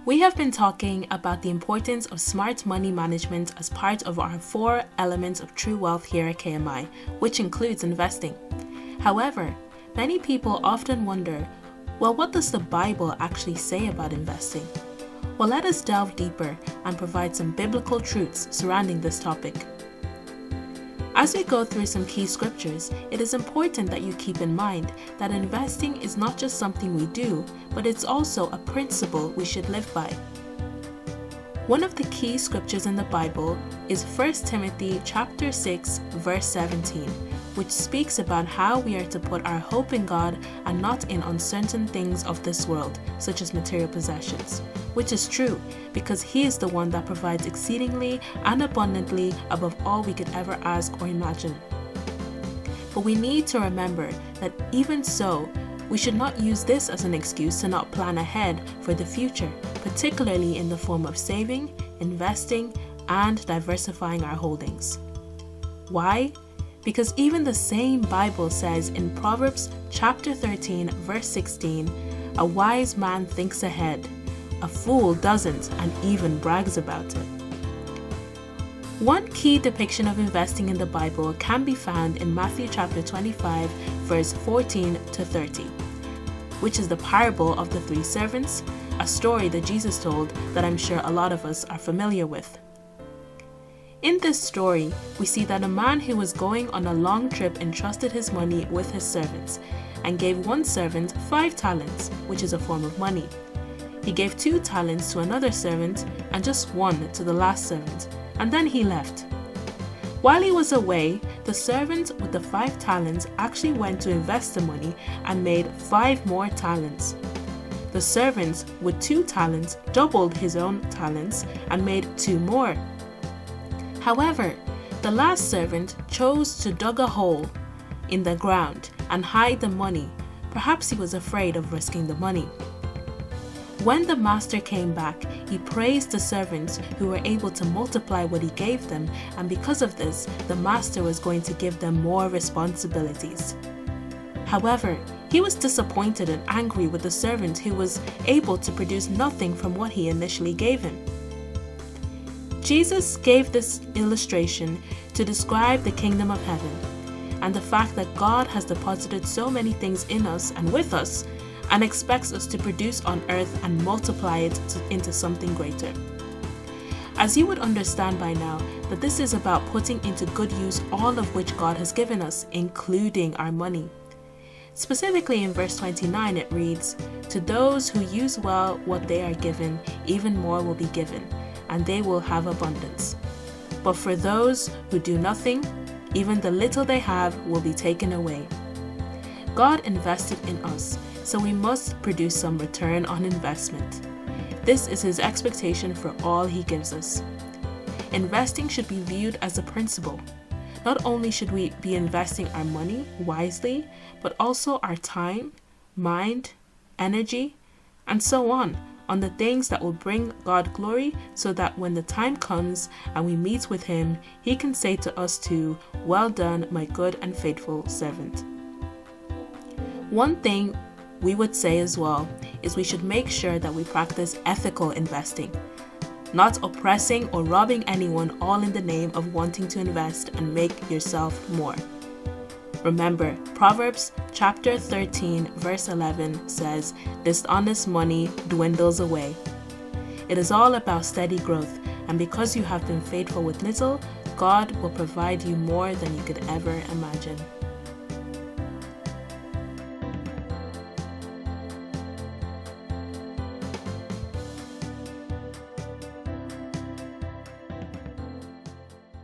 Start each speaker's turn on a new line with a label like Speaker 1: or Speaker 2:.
Speaker 1: We have been talking about the importance of smart money management as part of our 4 elements of true wealth here at KMI, which includes investing. However, many people often wonder, well, what does the Bible actually say about investing? Well, let us delve deeper and provide some biblical truths surrounding this topic. As we go through some key scriptures, it is important that you keep in mind that investing is not just something we do, but it's also a principle we should live by. One of the key scriptures in the Bible is 1 Timothy chapter 6, verse 17, which speaks about how we are to put our hope in God and not in uncertain things of this world, such as material possessions, which is true because He is the one that provides exceedingly and abundantly above all we could ever ask or imagine. But we need to remember that even so, we should not use this as an excuse to not plan ahead for the future, particularly in the form of saving, investing, and diversifying our holdings. Why? Because even the same Bible says in Proverbs chapter 13, verse 16, "A wise man thinks ahead, a fool doesn't and even brags about it." One key depiction of investing in the Bible can be found in Matthew chapter 25, verse 14 to 30, which is the parable of the 3 servants, a story that Jesus told that I'm sure a lot of us are familiar with. In this story, we see that a man who was going on a long trip entrusted his money with his servants and gave one servant 5 talents, which is a form of money. He gave 2 talents to another servant and just 1 to the last servant, and then he left. While he was away, the servant with the 5 talents actually went to invest the money and made 5 more talents. The servant with 2 talents doubled his own talents and made 2 more. However, the last servant chose to dig a hole in the ground and hide the money. Perhaps he was afraid of risking the money. When the master came back, he praised the servants who were able to multiply what he gave them, and because of this, the master was going to give them more responsibilities. However, he was disappointed and angry with the servant who was able to produce nothing from what he initially gave him. Jesus gave this illustration to describe the kingdom of heaven and the fact that God has deposited so many things in us and with us and expects us to produce on earth and multiply it into something greater. As you would understand by now, that this is about putting into good use all of which God has given us, including our money. Specifically in verse 29 it reads, "To those who use well what they are given, even more will be given, and they will have abundance. But for those who do nothing, even the little they have will be taken away." God invested in us, so we must produce some return on investment. This is His expectation for all He gives us. Investing should be viewed as a principle. Not only should we be investing our money wisely, but also our time, mind, energy, and so on the things that will bring God glory, so that when the time comes and we meet with Him, He can say to us too, "Well done, my good and faithful servant." One thing we would say as well is we should make sure that we practice ethical investing, not oppressing or robbing anyone, all in the name of wanting to invest and make yourself more. Remember, Proverbs chapter 13 verse 11 says, "Dishonest money dwindles away." It is all about steady growth, and because you have been faithful with little, God will provide you more than you could ever imagine.